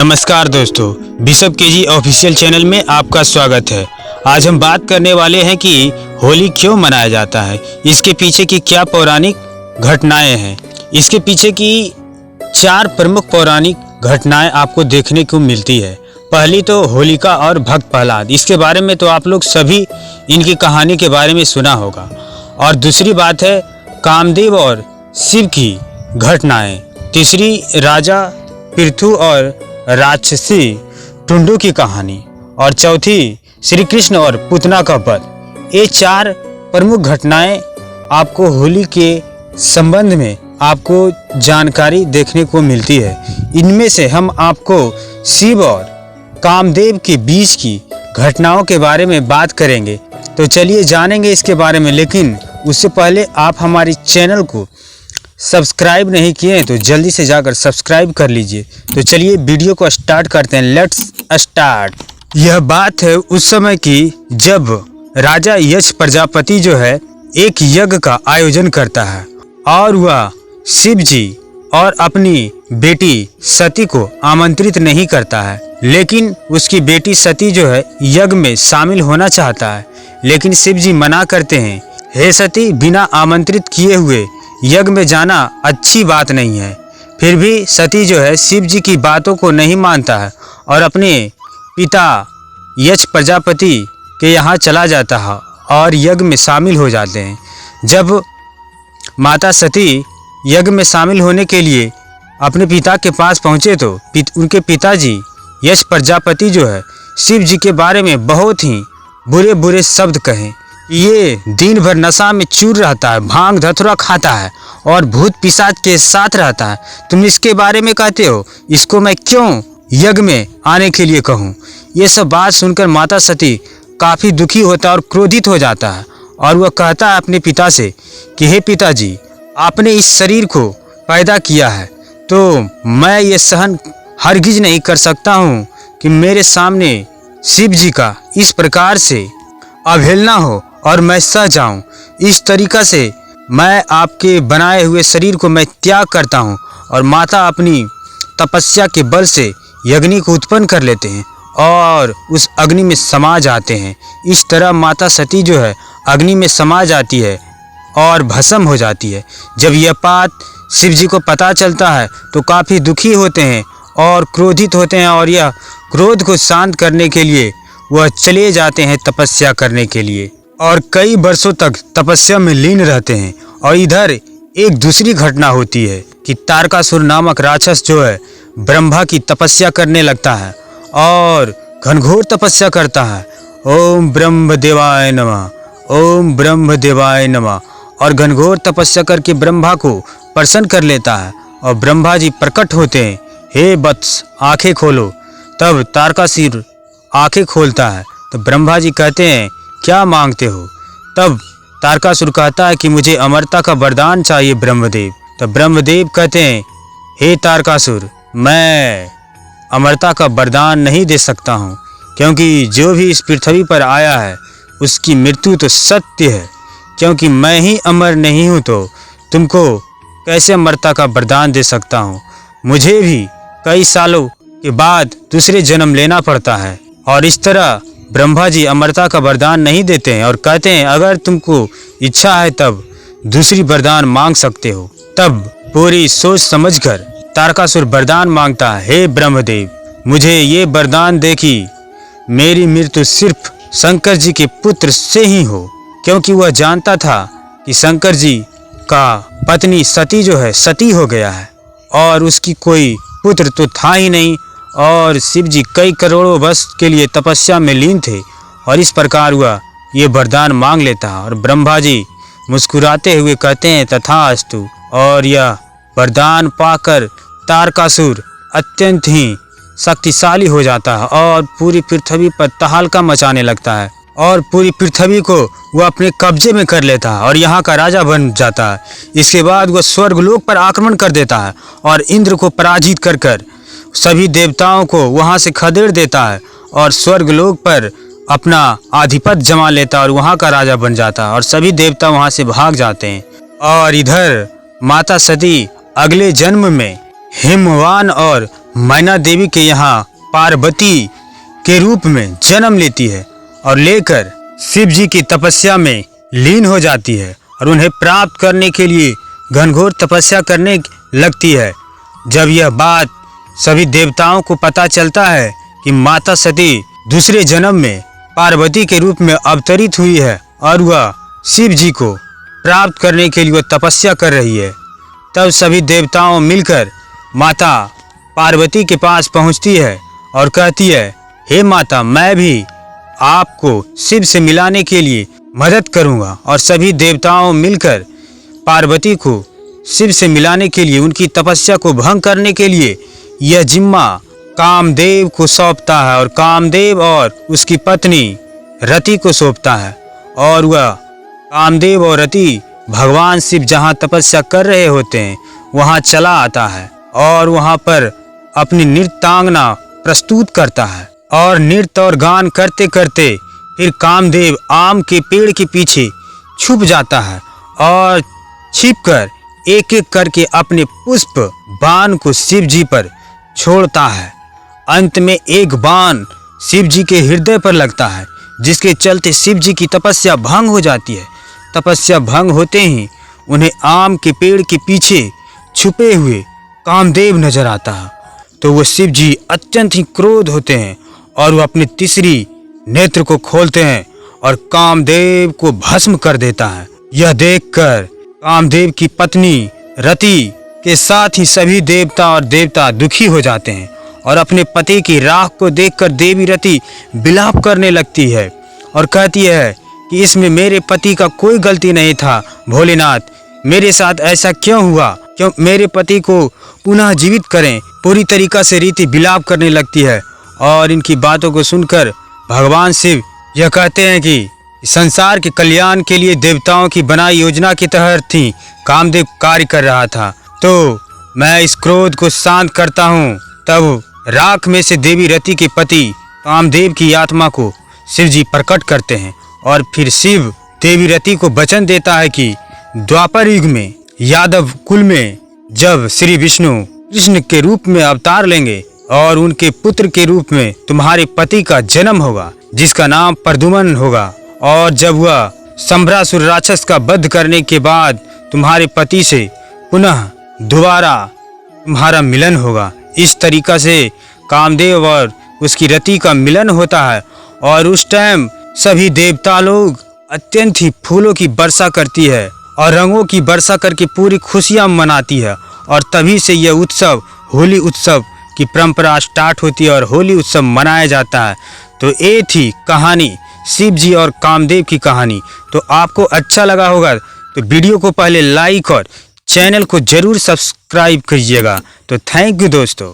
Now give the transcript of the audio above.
नमस्कार दोस्तों, bishop KG official channel में आपका स्वागत है। आज हम बात करने वाले हैं कि होली क्यों मनाया जाता है, इसके पीछे की क्या पौराणिक घटनाएं हैं। इसके पीछे की 4 प्रमुख पौराणिक घटनाएं आपको देखने को मिलती है। पहली तो होलिका और भक्त प्रहलाद, इसके बारे में तो आप लोग सभी इनकी कहानी के बारे में सुना होगा। और दूसरी बात है कामदेव और शिव की घटनाएं। तीसरी राजा पृथु और राक्षसी टुंडू की कहानी। और चौथी श्री कृष्ण और पूतना का वध। ये 4 प्रमुख घटनाएं आपको होली के संबंध में आपको जानकारी देखने को मिलती है। इनमें से हम आपको शिव और कामदेव के बीच की घटनाओं के बारे में बात करेंगे। तो चलिए जानेंगे इसके बारे में, लेकिन उससे पहले आप हमारे चैनल को सब्सक्राइब नहीं किए तो जल्दी से जाकर सब्सक्राइब कर लीजिए। तो चलिए वीडियो को स्टार्ट करते हैं। Let's start. यह बात है उस समय की जब राजा यक्ष प्रजापति जो है एक यज्ञ का आयोजन करता है और वह शिव जी और अपनी बेटी सती को आमंत्रित नहीं करता है, लेकिन उसकी बेटी सती जो है यज्ञ में शामिल होना चाहता है। लेकिन शिव जी मना करते हैं, हे सती, बिना आमंत्रित किए हुए यज्ञ में जाना अच्छी बात नहीं है। फिर भी सती जो है शिव जी की बातों को नहीं मानता है और अपने पिता यक्ष प्रजापति के यहाँ चला जाता है और यज्ञ में शामिल हो जाते हैं। जब माता सती यज्ञ में शामिल होने के लिए अपने पिता के पास पहुँचे तो उनके पिताजी यक्ष प्रजापति जो है शिव जी के बारे में बहुत ही बुरे बुरे शब्द कहे। ये दिन भर नशा में चूर रहता है, भांग धतूरा खाता है और भूत पिशाच के साथ रहता है। तुम इसके बारे में कहते हो, इसको मैं क्यों यज्ञ में आने के लिए कहूँ। ये सब बात सुनकर माता सती काफ़ी दुखी होता है और क्रोधित हो जाता है और वह कहता है अपने पिता से कि हे पिताजी, आपने इस शरीर को पैदा किया है तो मैं ये सहन हरगिज नहीं कर सकता हूँ कि मेरे सामने शिव जी का इस प्रकार से अवहेलना हो और मैं सह जाऊं। इस तरीक़ा से मैं आपके बनाए हुए शरीर को मैं त्याग करता हूं। और माता अपनी तपस्या के बल से अग्नि को उत्पन्न कर लेते हैं और उस अग्नि में समा जाते हैं। इस तरह माता सती जो है अग्नि में समा जाती है और भस्म हो जाती है। जब यह बात शिव जी को पता चलता है तो काफ़ी दुखी होते हैं और क्रोधित होते हैं और यह क्रोध को शांत करने के लिए वह चले जाते हैं तपस्या करने के लिए और कई वर्षों तक तपस्या में लीन रहते हैं। और इधर एक दूसरी घटना होती है कि तारकासुर नामक राक्षस जो है ब्रह्मा की तपस्या करने लगता है और घनघोर तपस्या करता है। ओम ब्रह्म देवाय नमः, ओम ब्रह्म देवाय नमः। और घनघोर तपस्या करके ब्रह्मा को प्रसन्न कर लेता है और ब्रह्मा जी प्रकट होते हैं, हे वत्स, आंखें खोलो। तब तारकासुर आंखें खोलता है तो ब्रह्मा जी कहते हैं, क्या मांगते हो। तब तारकासुर कहता है कि मुझे अमरता का वरदान चाहिए ब्रह्मदेव। तब ब्रह्मदेव कहते हैं, हे तारकासुर, मैं अमरता का वरदान नहीं दे सकता हूँ, क्योंकि जो भी इस पृथ्वी पर आया है उसकी मृत्यु तो सत्य है। क्योंकि मैं ही अमर नहीं हूँ तो तुमको कैसे अमरता का वरदान दे सकता हूँ। मुझे भी कई सालों के बाद दूसरे जन्म लेना पड़ता है। और इस तरह ब्रह्मा जी अमरता का वरदान नहीं देते हैं और कहते हैं, अगर तुमको इच्छा है तब दूसरी वरदान मांग सकते हो। तब पूरी सोच समझकर तारकासुर वरदान मांगता है, हे ब्रह्मदेव, मुझे ये वरदान दे कि मेरी मृत्यु सिर्फ शंकर जी के पुत्र से ही हो। क्योंकि वह जानता था कि शंकर जी का पत्नी सती जो है सती हो गया है और उसकी कोई पुत्र तो था ही नहीं और शिव जी कई करोड़ों वर्ष के लिए तपस्या में लीन थे। और इस प्रकार वह ये वरदान मांग लेता है और ब्रह्मा जी मुस्कुराते हुए कहते हैं, तथास्तु। और यह वरदान पाकर तारकासुर अत्यंत ही शक्तिशाली हो जाता है और पूरी पृथ्वी पर तहलका मचाने लगता है और पूरी पृथ्वी को वह अपने कब्जे में कर लेता है और यहाँ का राजा बन जाता है। इसके बाद वह स्वर्गलोक पर आक्रमण कर देता है और इंद्र को पराजित कर कर सभी देवताओं को वहाँ से खदेड़ देता है और स्वर्गलोक पर अपना आधिपत्य जमा लेता है और वहाँ का राजा बन जाता है और सभी देवता वहाँ से भाग जाते हैं। और इधर माता सती अगले जन्म में हिमवान और मैना देवी के यहाँ पार्वती के रूप में जन्म लेती है और लेकर शिव जी की तपस्या में लीन हो जाती है और उन्हें प्राप्त करने के लिए घनघोर तपस्या करने लगती है। जब यह बात सभी देवताओं को पता चलता है कि माता सती दूसरे जन्म में पार्वती के रूप में अवतरित हुई है और वह शिव जी को प्राप्त करने के लिए वह तपस्या कर रही है, तब सभी देवताओं मिलकर माता पार्वती के पास पहुंचती है और कहती है, हे माता, मैं भी आपको शिव से मिलाने के लिए मदद करूंगा। और सभी देवताओं मिलकर पार्वती को शिव से मिलाने के लिए, उनकी तपस्या को भंग करने के लिए यह जिम्मा कामदेव को सौंपता है और कामदेव और उसकी पत्नी रति को सौंपता है। और वह कामदेव और रति भगवान शिव जहाँ तपस्या कर रहे होते हैं वहाँ चला आता है और वहाँ पर अपनी नृत्यांगना प्रस्तुत करता है और नृत्य और गान करते करते फिर कामदेव आम के पेड़ के पीछे छुप जाता है और छिपकर एक एक करके अपने पुष्प बाण को शिव जी पर छोड़ता है। अंत में एक बाण शिव जी के हृदय पर लगता है, जिसके चलते शिव जी की तपस्या भंग हो जाती है। तपस्या भंग होते ही उन्हें आम के पेड़ के पीछे छुपे हुए कामदेव नजर आता है, तो वो शिव जी अत्यंत ही क्रोध होते हैं और वो अपनी तीसरी नेत्र को खोलते हैं और कामदेव को भस्म कर देता है। यह देखकर कामदेव की पत्नी रति के साथ ही सभी देवता और देवता दुखी हो जाते हैं और अपने पति की राख को देखकर देवी रति विलाप करने लगती है और कहती है कि इसमें मेरे पति का कोई गलती नहीं था। भोलेनाथ, मेरे साथ ऐसा क्यों हुआ? क्यों मेरे पति को पुनः जीवित करें। पूरी तरीका से रीति विलाप करने लगती है और इनकी बातों को सुनकर भगवान शिव यह कहते हैं कि संसार के कल्याण के लिए देवताओं की बनाई योजना के तहत ही कामदेव कार्य कर रहा था, तो मैं इस क्रोध को शांत करता हूँ। तब राख में से देवी रति के पति कामदेव की आत्मा को शिव जी प्रकट करते हैं और फिर शिव देवी रति को वचन देता है कि द्वापर युग में यादव कुल में जब श्री विष्णु कृष्ण के रूप में अवतार लेंगे और उनके पुत्र के रूप में तुम्हारे पति का जन्म होगा, जिसका नाम प्रद्युम्न होगा, और जब वह संभरासुर राक्षस का वध करने के बाद तुम्हारे पति से पुनः दोबारा तुम्हारा मिलन होगा। इस तरीका से कामदेव और उसकी रति का मिलन होता है और उस टाइम सभी देवता लोग अत्यंत ही फूलों की वर्षा करती है और रंगों की वर्षा करके पूरी खुशियां मनाती है और तभी से यह उत्सव होली उत्सव की परंपरा स्टार्ट होती है और होली उत्सव मनाया जाता है। तो ये थी कहानी शिव जी और कामदेव की कहानी। तो आपको अच्छा लगा होगा तो वीडियो को पहले लाइक और चैनल को जरूर सब्सक्राइब कीजिएगा। तो थैंक यू दोस्तों।